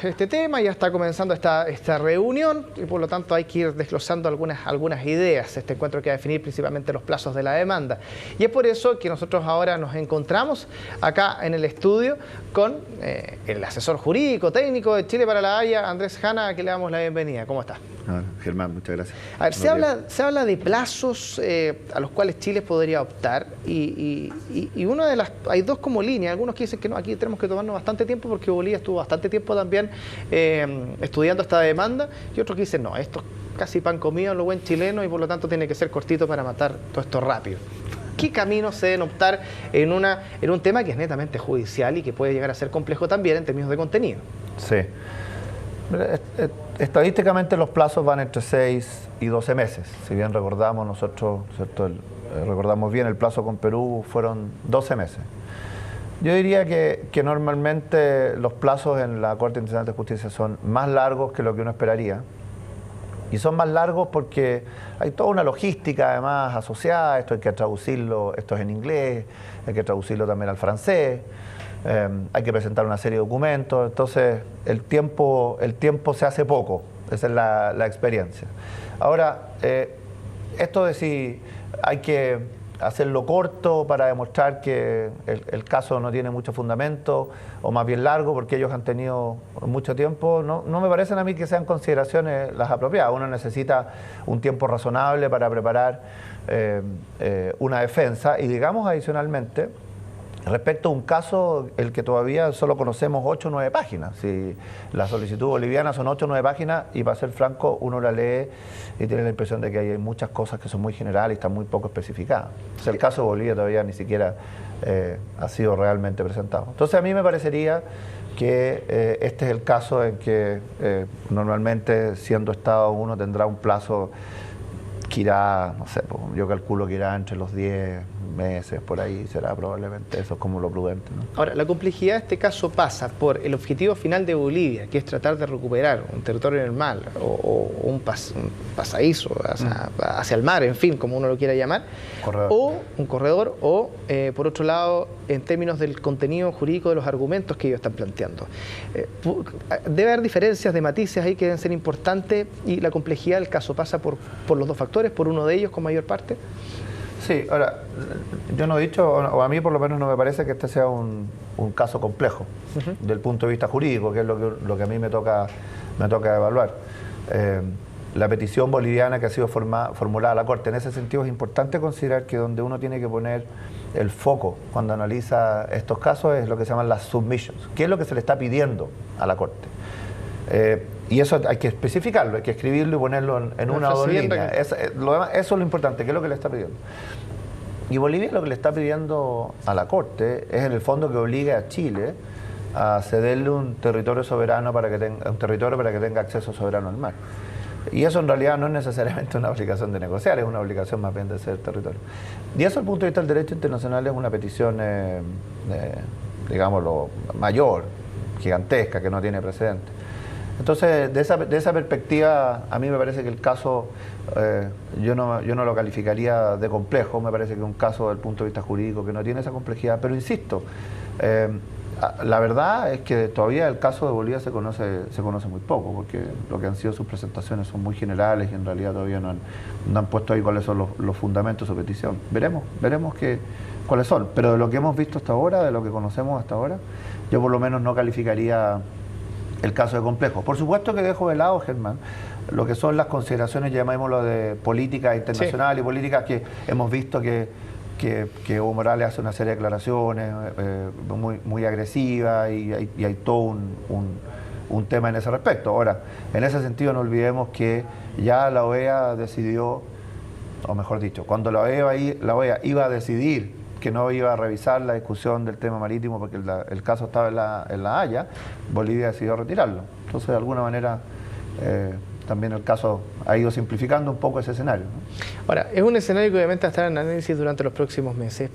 Este tema, ya está comenzando esta reunión y por lo tanto hay que ir desglosando algunas ideas. Este encuentro que va a definir principalmente los plazos de la demanda. Y es por eso que nosotros ahora nos encontramos acá en el estudio con el asesor jurídico técnico de Chile para la Haya, Andrés Jana, a quien le damos la bienvenida. ¿Cómo está? Germán, muchas gracias. A ver, se habla de plazos a los cuales Chile podría optar y una de las, hay dos como líneas, algunos que dicen que no, aquí tenemos que tomarnos bastante tiempo porque Bolivia estuvo bastante tiempo también estudiando esta demanda, y otros que dicen no, esto es casi pan comido en lo buen chileno y por lo tanto tiene que ser cortito para matar todo esto rápido. ¿Qué caminos se deben optar en un tema que es netamente judicial y que puede llegar a ser complejo también en términos de contenido? Sí. Estadísticamente los plazos van entre 6 y 12 meses. Si bien recordamos nosotros, ¿cierto? Recordamos bien, el plazo con Perú fueron 12 meses. Yo diría que normalmente los plazos en la Corte Internacional de Justicia son más largos que lo que uno esperaría. Y son más largos porque hay toda una logística además asociada. Esto hay que traducirlo, esto es en inglés, hay que traducirlo también al francés. Hay que presentar una serie de documentos, entonces el tiempo se hace poco, esa es la experiencia. Ahora, esto de si hay que hacerlo corto para demostrar que el caso no tiene mucho fundamento, o más bien largo porque ellos han tenido mucho tiempo, no me parecen a mí que sean consideraciones las apropiadas. Uno necesita un tiempo razonable para preparar una defensa y digamos adicionalmente, respecto a un caso, el que todavía solo conocemos 8 o 9 páginas. Si la solicitud boliviana son 8 o 9 páginas y para ser franco, uno la lee y tiene la impresión de que hay muchas cosas que son muy generales y están muy poco especificadas. Entonces, el caso de Bolivia todavía ni siquiera ha sido realmente presentado. Entonces a mí me parecería que este es el caso en que normalmente siendo Estado uno tendrá un plazo que irá, no sé, yo calculo que irá entre los 10 meses, por ahí será probablemente eso, es como lo prudente, ¿no? Ahora, la complejidad de este caso pasa por el objetivo final de Bolivia, que es tratar de recuperar un territorio en el mar o un pasadizo hacia el mar, en fin, como uno lo quiera llamar, o un corredor, o por otro lado, en términos del contenido jurídico de los argumentos que ellos están planteando. Debe haber diferencias de matices ahí que deben ser importantes y la complejidad del caso pasa por los dos factores, por uno de ellos con mayor parte. Sí, ahora, yo no he dicho, o a mí por lo menos no me parece que este sea un caso complejo del punto de vista jurídico, que es lo que a mí me toca evaluar. La petición boliviana que ha sido formulada a la Corte, en ese sentido es importante considerar que donde uno tiene que poner el foco cuando analiza estos casos es lo que se llaman las submissions, qué es lo que se le está pidiendo a la Corte. Y eso hay que especificarlo, hay que escribirlo y ponerlo en una o dos líneas. Eso es lo importante, qué es lo que le está pidiendo. Y Bolivia lo que le está pidiendo a la Corte es en el fondo que obligue a Chile a cederle un territorio soberano para que tenga acceso soberano al mar. Y eso en realidad no es necesariamente una obligación de negociar, es una obligación más bien de ceder territorio. Y eso desde el punto de vista del derecho internacional es una petición, digámoslo, mayor, gigantesca, que no tiene precedentes. Entonces, de esa perspectiva, a mí me parece que el caso, yo no lo calificaría de complejo, me parece que es un caso desde el punto de vista jurídico que no tiene esa complejidad, pero insisto, la verdad es que todavía el caso de Bolivia se conoce muy poco, porque lo que han sido sus presentaciones son muy generales y en realidad todavía no han puesto ahí cuáles son los fundamentos de su petición. Veremos cuáles son, pero de lo que hemos visto hasta ahora, de lo que conocemos hasta ahora, yo por lo menos no calificaría el caso de complejo. Por supuesto que dejo de lado, Germán, lo que son las consideraciones, llamémoslo de política internacional, sí, y políticas que hemos visto que Evo Morales hace una serie de declaraciones muy agresivas y hay todo un tema en ese respecto. Ahora, en ese sentido no olvidemos que ya la OEA decidió, o mejor dicho, cuando la OEA iba a decidir que no iba a revisar la discusión del tema marítimo porque el caso estaba en la Haya, Bolivia decidió retirarlo. Entonces, de alguna manera, también el caso ha ido simplificando un poco ese escenario, ¿no? Ahora, es un escenario que obviamente va a estar en análisis durante los próximos meses.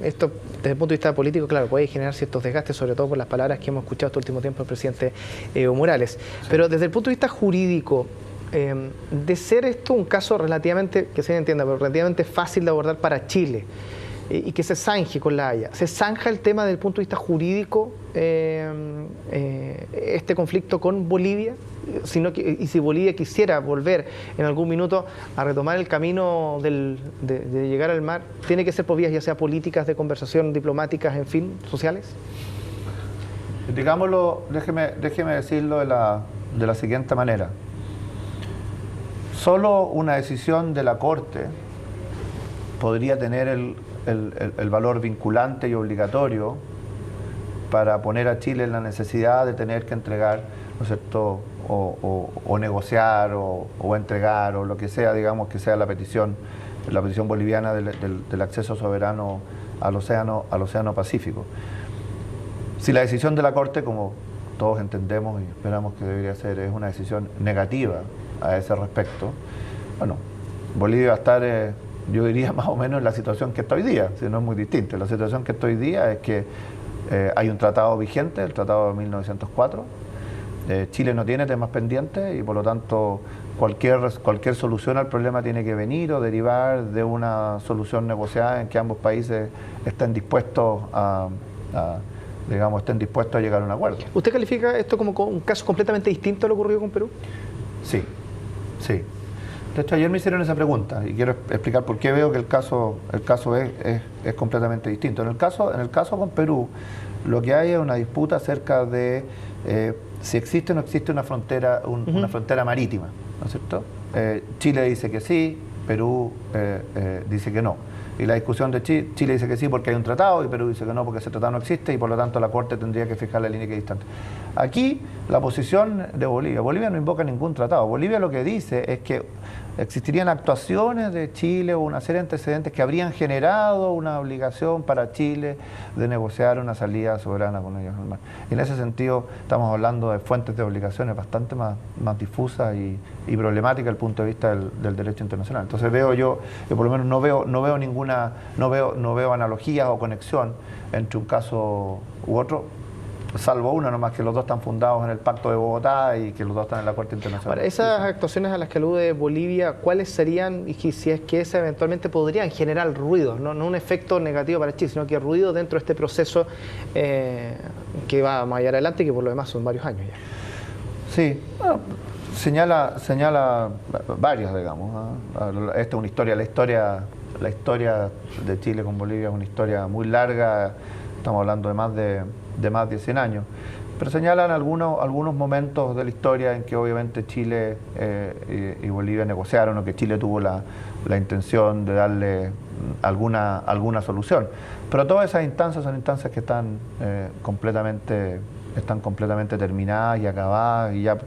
Esto, desde el punto de vista político, claro, puede generar ciertos desgastes, sobre todo por las palabras que hemos escuchado este último tiempo del presidente Evo Morales. Sí. Pero desde el punto de vista jurídico, de ser esto un caso relativamente, que se entienda, pero relativamente fácil de abordar para Chile, y que se zanje con La Haya. ¿Se zanja el tema desde el punto de vista jurídico este conflicto con Bolivia? Y si Bolivia quisiera volver en algún minuto a retomar el camino de llegar al mar, ¿tiene que ser por vías ya sea políticas, de conversación, diplomáticas, en fin, sociales? Digámoslo, déjeme decirlo de la siguiente manera. Solo una decisión de la Corte podría tener el valor vinculante y obligatorio para poner a Chile en la necesidad de tener que entregar, ¿no es cierto?, o negociar o entregar o lo que sea, digamos, que sea la petición boliviana del acceso soberano al océano Pacífico. Si la decisión de la Corte, como todos entendemos y esperamos que debería ser, es una decisión negativa a ese respecto, bueno, Bolivia va a estar, yo diría, más o menos en la situación que está hoy día, si no es muy distinta. La situación que está hoy día es que hay un tratado vigente, el tratado de 1904. Chile no tiene temas pendientes y por lo tanto cualquier solución al problema tiene que venir o derivar de una solución negociada en que ambos países estén dispuestos a llegar a un acuerdo. ¿Usted califica esto como un caso completamente distinto a lo ocurrido con Perú? Sí. De hecho, ayer me hicieron esa pregunta y quiero explicar por qué veo que el caso es completamente distinto. En el caso con Perú, lo que hay es una disputa acerca de si existe o no existe una frontera marítima, ¿no es cierto? Chile dice que sí, Perú dice que no. Y la discusión de Chile dice que sí porque hay un tratado y Perú dice que no porque ese tratado no existe y por lo tanto la Corte tendría que fijar la línea equidistante. Aquí la posición de Bolivia no invoca ningún tratado. Bolivia lo que dice es que existirían actuaciones de Chile o una serie de antecedentes que habrían generado una obligación para Chile de negociar una salida soberana con ellos al mar. Y en ese sentido estamos hablando de fuentes de obligaciones bastante más difusas y problemáticas desde el punto de vista del derecho internacional. Entonces yo por lo menos no veo analogías o conexión entre un caso u otro, salvo una nomás, que los dos están fundados en el Pacto de Bogotá y que los dos están en la Corte Internacional. Ahora, esas actuaciones a las que alude Bolivia, ¿cuáles serían, y si es que esas eventualmente podrían generar ruido, no un efecto negativo para Chile, sino que ruido dentro de este proceso que va más allá adelante y que por lo demás son varios años ya? Sí, bueno, señala varios, digamos, ¿no? Esta es una historia, la historia de Chile con Bolivia es una historia muy larga, estamos hablando de más de 100 años, pero señalan algunos momentos de la historia en que obviamente Chile y Bolivia negociaron o que Chile tuvo la intención de darle alguna solución. Pero todas esas instancias son instancias que están completamente terminadas y acabadas y ya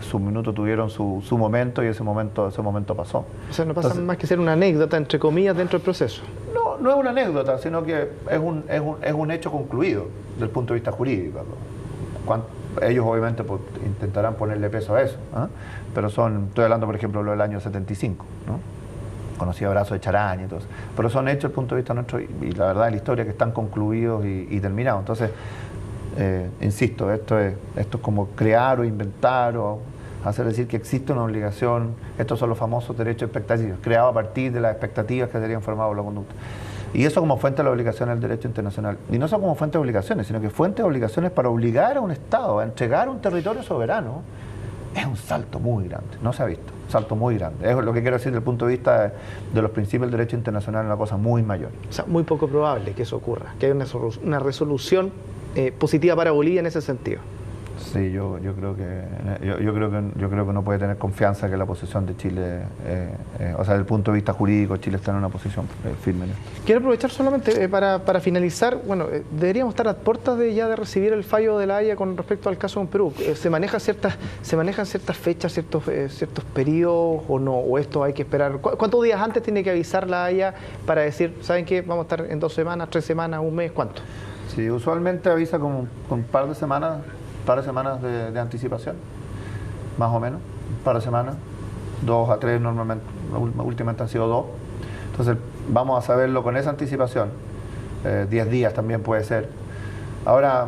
su minuto tuvieron su momento y ese momento pasó. O sea, no pasa más que ser una anécdota, entre comillas, dentro del proceso. No es una anécdota, sino que es un hecho concluido desde el punto de vista jurídico. Ellos obviamente intentarán ponerle peso a eso, ¿eh? Pero estoy hablando por ejemplo del año 75, ¿no? Conocido abrazo de Charaña y todo eso. Pero son hechos desde el punto de vista nuestro y la verdad de la historia que están concluidos y terminados. Entonces, insisto, esto es como crear o inventar o hacer decir que existe una obligación. Estos son los famosos derechos expectativos, creados a partir de las expectativas que serían formado la conducta. Y eso como fuente de la obligación del derecho internacional. Y no solo como fuente de obligaciones, sino que fuente de obligaciones para obligar a un Estado a entregar un territorio soberano. Es un salto muy grande, no se ha visto, un salto muy grande. Es lo que quiero decir desde el punto de vista de los principios del derecho internacional, una cosa muy mayor. O sea, muy poco probable que eso ocurra, que haya una resolución positiva para Bolivia en ese sentido. Sí, yo creo que no puede tener confianza que la posición de Chile, o sea, desde el punto de vista jurídico, Chile está en una posición firme. Quiero aprovechar solamente para finalizar, bueno, deberíamos estar a puertas ya de recibir el fallo de La Haya con respecto al caso con Perú. ¿Se manejan ciertas fechas, ciertos periodos o no? ¿O esto hay que esperar? ¿Cuántos días antes tiene que avisar La Haya para decir, ¿saben qué? Vamos a estar en 2 semanas, 3 semanas, un mes, ¿cuánto? Sí, usualmente avisa con un par de semanas de anticipación, más o menos, un par de semanas, 2 a 3 normalmente, últimamente han sido 2. Entonces vamos a saberlo con esa anticipación, 10 días también puede ser. Ahora,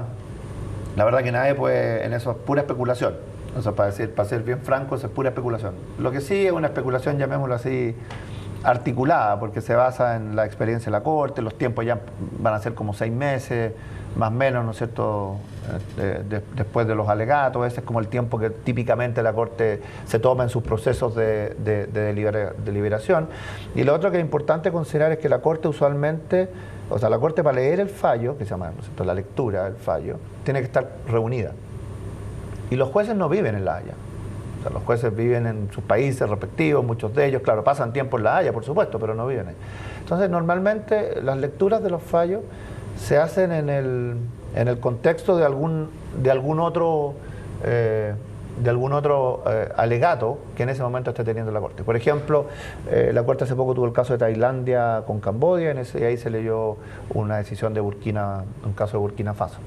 la verdad que nadie puede, en eso es pura especulación, o sea, para ser bien franco, eso es pura especulación. Lo que sí es una especulación, llamémoslo así, articulada, porque se basa en la experiencia de la Corte, los tiempos ya van a ser como 6 meses, más o menos, ¿no es cierto?, después de los alegatos. Ese es como el tiempo que típicamente la Corte se toma en sus procesos de deliberación. Y lo otro que es importante considerar es que la Corte usualmente, o sea, la Corte para leer el fallo, que se llama, ¿no es cierto?, la lectura del fallo, tiene que estar reunida. Y los jueces no viven en La Haya. O sea, los jueces viven en sus países respectivos, muchos de ellos, claro, pasan tiempo en La Haya, por supuesto, pero no viven ahí. Entonces, normalmente las lecturas de los fallos se hacen en el contexto de algún otro alegato que en ese momento esté teniendo la Corte. Por ejemplo, la Corte hace poco tuvo el caso de Tailandia con Camboya, y ahí se leyó una decisión de un caso de Burkina Faso.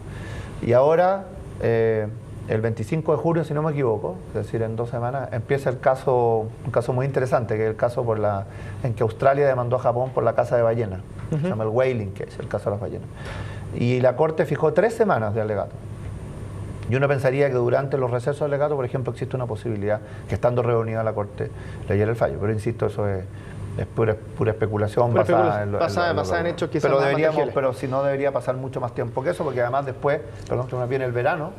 Y ahora, el 25 de julio, si no me equivoco, es decir, en 2 semanas, empieza un caso muy interesante, que es el caso en que Australia demandó a Japón por la caza de ballenas. Se llama el whaling case, el caso de las ballenas. Y la Corte fijó 3 semanas de alegato. Y uno pensaría que durante los recesos de alegato, por ejemplo, existe una posibilidad que, estando reunida la Corte, leyera el fallo. Pero insisto, eso es pura especulación basada en hechos quizás pero si no, debería pasar mucho más tiempo que eso, porque además después, viene el verano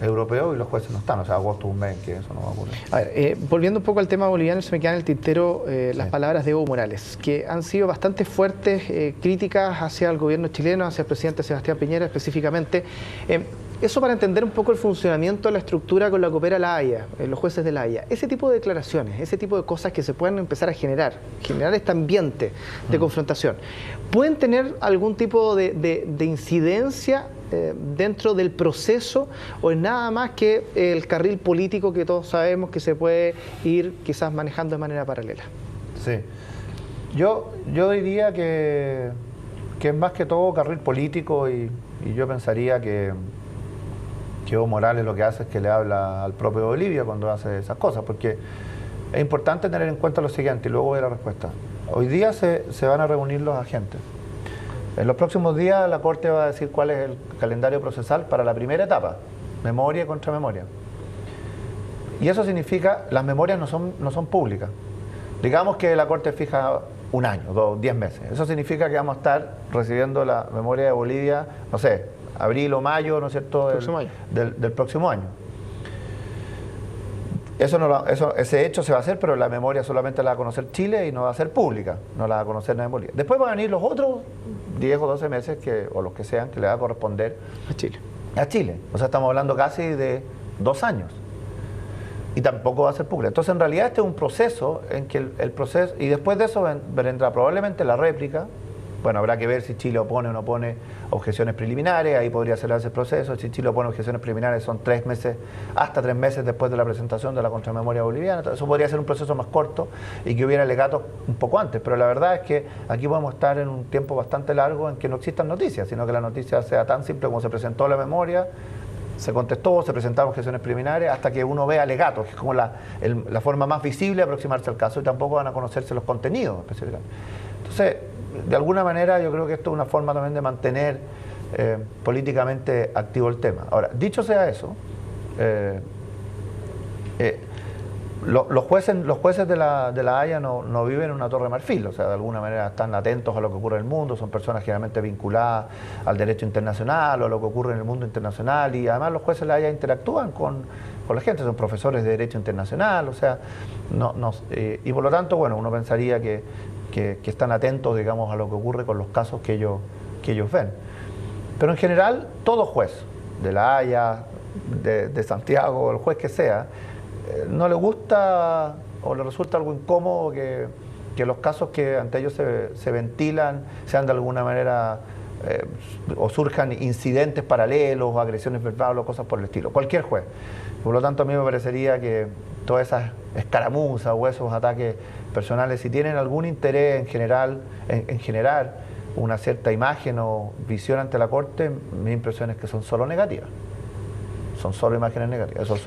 europeo y los jueces no están, o sea, agosto un mes que eso no va a ocurrir. A ver, volviendo un poco al tema boliviano, se me quedan en el tintero las palabras de Evo Morales, que han sido bastante fuertes críticas hacia el gobierno chileno, hacia el presidente Sebastián Piñera específicamente. Eso para entender un poco el funcionamiento de la estructura con la que opera La Haya, los jueces de La Haya. Ese tipo de declaraciones, ese tipo de cosas que se pueden empezar a generar este ambiente de confrontación, ¿pueden tener algún tipo de incidencia dentro del proceso, o es nada más que el carril político que todos sabemos que se puede ir quizás manejando de manera paralela? Sí, yo diría que es más que todo carril político, y yo pensaría que Evo Morales lo que hace es que le habla al propio Bolivia cuando hace esas cosas, porque es importante tener en cuenta lo siguiente, y luego voy a la respuesta. Hoy día se van a reunir los agentes. En los próximos días la Corte va a decir cuál es el calendario procesal para la primera etapa, memoria y contramemoria. Y eso significa, las memorias no son públicas. Digamos que la Corte fija 1 año, 10 meses. Eso significa que vamos a estar recibiendo la memoria de Bolivia, no sé, abril o mayo, ¿no es cierto?, del próximo año. Ese hecho se va a hacer, pero la memoria solamente la va a conocer Chile y no va a ser pública, no la va a conocer nadie en Bolivia. Después van a venir los otros 10 o 12 meses, o los que sean, que le va a corresponder a Chile. O sea, estamos hablando casi de 2 años. Y tampoco va a ser pública. Entonces, en realidad, este es un proceso en que el proceso, y después de eso vendrá probablemente la réplica. Bueno, habrá que ver si Chile opone o no opone objeciones preliminares, ahí podría acelerarse el proceso. Si Chile opone objeciones preliminares son 3 meses, hasta 3 meses después de la presentación de la contramemoria boliviana. Entonces, eso podría ser un proceso más corto y que hubiera alegatos un poco antes, pero la verdad es que aquí podemos estar en un tiempo bastante largo en que no existan noticias, sino que la noticia sea tan simple como se presentó la memoria, se contestó, se presentaron objeciones preliminares, hasta que uno vea alegatos, que es como la forma más visible de aproximarse al caso, y tampoco van a conocerse los contenidos específicamente. Entonces, de alguna manera yo creo que esto es una forma también de mantener políticamente activo el tema. Ahora, dicho sea eso, los jueces de la Haya no viven en una torre de marfil, o sea, de alguna manera están atentos a lo que ocurre en el mundo, son personas generalmente vinculadas al derecho internacional o a lo que ocurre en el mundo internacional, y además los jueces de la Haya interactúan con la gente, son profesores de derecho internacional, o sea, y por lo tanto, bueno, uno pensaría que están atentos, digamos, a lo que ocurre con los casos que ellos ven. Pero en general, todo juez, de La Haya, de Santiago, el juez que sea, no le gusta o le resulta algo incómodo que los casos que ante ellos se ventilan sean de alguna manera o surjan incidentes paralelos o agresiones verbales o cosas por el estilo, cualquier juez. Por lo tanto, a mí me parecería que todas esas escaramuzas o esos ataques personales, si tienen algún interés en generar una cierta imagen o visión ante la Corte, mi impresión es que son solo negativas. son solo imágenes negativas. Eso es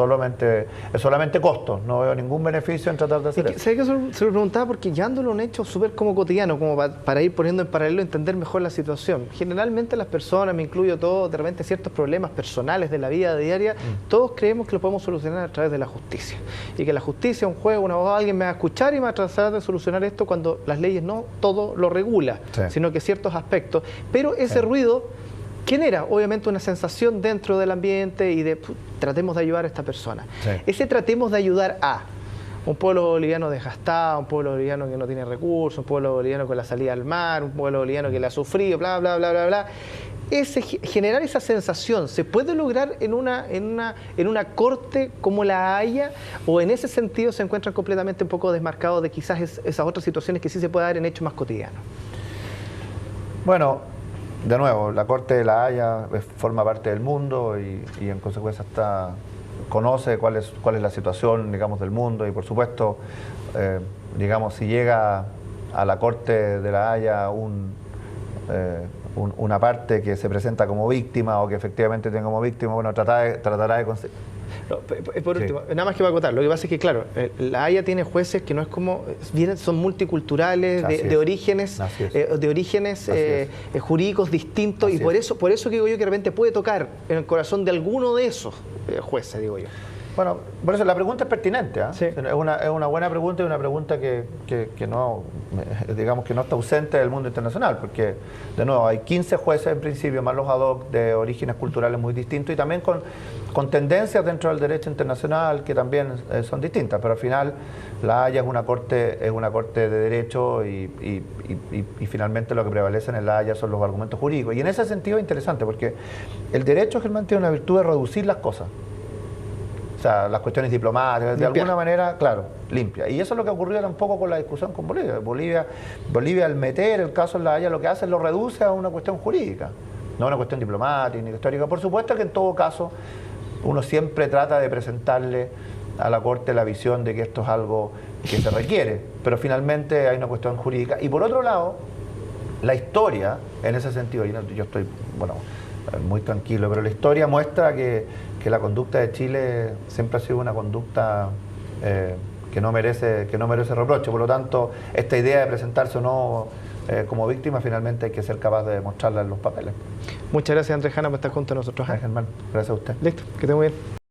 solamente costos, no veo ningún beneficio en tratar de hacer eso. ¿Sabes que se lo preguntaba? Porque llevándolo a un hecho súper como cotidiano, como para ir poniendo en paralelo, entender mejor la situación. Generalmente las personas, me incluyo todo, de repente ciertos problemas personales de la vida diaria, todos creemos que lo podemos solucionar a través de la justicia. Y que la justicia, un juez, un abogado, alguien me va a escuchar y me va a tratar de solucionar esto cuando las leyes no todo lo regula, sí, sino que ciertos aspectos. Pero ese ruido genera obviamente una sensación dentro del ambiente y de tratemos de ayudar a esta persona. Sí. Ese tratemos de ayudar a un pueblo boliviano desgastado, un pueblo boliviano que no tiene recursos, un pueblo boliviano con la salida al mar, un pueblo boliviano que le ha sufrido, bla, bla, bla, bla, bla. Generar esa sensación, ¿se puede lograr en una corte como La Haya? ¿O en ese sentido se encuentran completamente un poco desmarcados de quizás esas otras situaciones que sí se puede dar en hechos más cotidianos? Bueno, de nuevo, la Corte de La Haya forma parte del mundo y en consecuencia conoce cuál es la situación, digamos, del mundo y por supuesto, digamos, si llega a la Corte de La Haya una parte que se presenta como víctima o que efectivamente tenga como víctima, bueno, tratará de conseguir. No, por último, nada más que voy a acotar, lo que pasa es que, claro, La Haya tiene jueces que no es como, son multiculturales, de orígenes jurídicos distintos, y por eso que digo yo que de repente puede tocar en el corazón de alguno de esos jueces, digo yo. Bueno, por eso la pregunta es pertinente, ¿eh? Sí. Es una buena pregunta y una pregunta que no, digamos que no está ausente del mundo internacional, porque de nuevo hay 15 jueces en principio, más los ad hoc de orígenes culturales muy distintos y también con tendencias dentro del derecho internacional que también son distintas, pero al final La Haya es una corte de derecho y finalmente lo que prevalecen en La Haya son los argumentos jurídicos. Y en ese sentido es interesante porque el derecho, Germán, tiene una virtud de reducir las cosas. O sea, las cuestiones diplomáticas, de alguna manera, claro, limpia. Y eso es lo que ocurrió un poco con la discusión con Bolivia. Bolivia al meter el caso en La Haya lo que hace es lo reduce a una cuestión jurídica, no a una cuestión diplomática ni histórica. Por supuesto que en todo caso uno siempre trata de presentarle a la Corte la visión de que esto es algo que se requiere, pero finalmente hay una cuestión jurídica. Y por otro lado, la historia, en ese sentido, yo estoy, bueno, muy tranquilo, pero la historia muestra que la conducta de Chile siempre ha sido una conducta que no merece reproche. Por lo tanto, esta idea de presentarse o no como víctima, finalmente hay que ser capaz de demostrarla en los papeles. Muchas gracias, Andrés Jana, por estar junto a nosotros. Gracias, Germán. Gracias a usted. Listo, que esté muy bien.